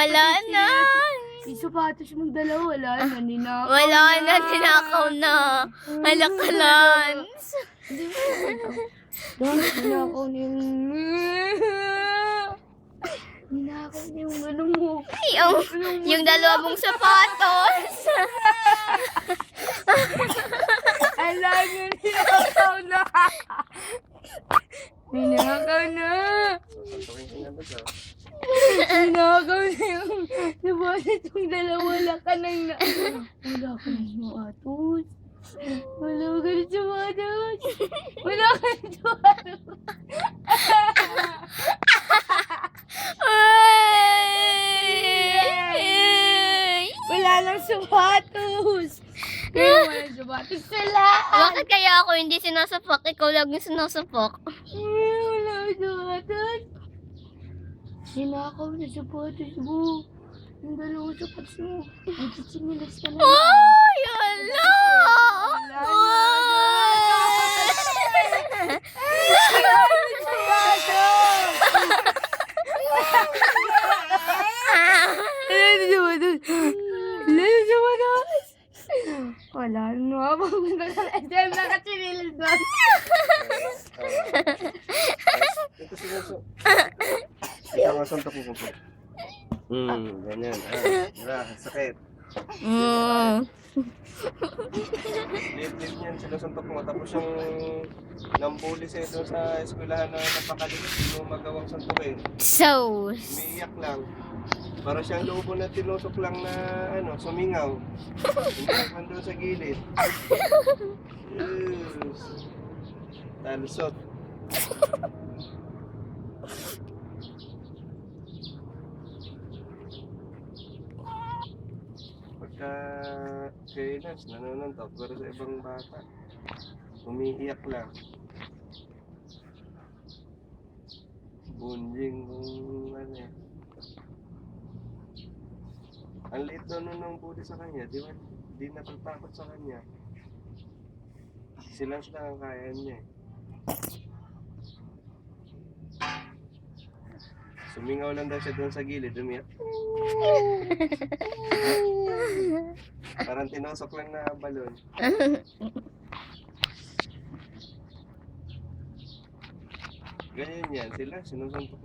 Wala na. Yung sapatos mong dalawa, wala na. Ninakaw Wala na, tinakaw na. Halakalan. Dahil ninakaw niya yung... Ninakaw niya yung ano mo. Yung dalawa mong sapatos. Alam niyo, ninakaw na. Ninakaw na. Ninakaw na yung sapatos mong dalawa. Wala ka nang na... Wala ka nang sapatos. Wala ka nang sapatos. Wala ka nang sapatos. Wala lang sapatos. Kaya walang sapatos sila. Bakit kaya ako hindi sinasapak? Ikaw lang yung sinasapak. Wala sapatos. Sinakaw na sapatos mo. Yung dalawang sapatos mo. Nagsisingilas ka na. Ay, ala! Wala na. Pumunta ka na SM na katsinilis doon. Ito sinuso. Ito nga suntok mo po. Ganyan. Diba? Sakit. Liit-liit niyan, sinusuntok mo. Tapos yung nambuli sa'yo doon sa eskwelahan na napakaliit, hindi mo magawang suntukin. So, Umiiyak lang. Para siyang lobo na tinusok lang na sumingaw. Umiiyak man doon sa gilid. Yes. Talusot. Pagka kailas, nanonontok. Pero sa ibang bata, umiiyak lang. Bunjing kung ano eh. Ang liit daw nun ng budi sa kanya, di natatakot sa kanya. Silang ang kaya niya eh. Sumingaw lang daw siya doon sa gilid, umiyak. Parang tinusok lang na balon. Ganyan yan, sila sinusuntok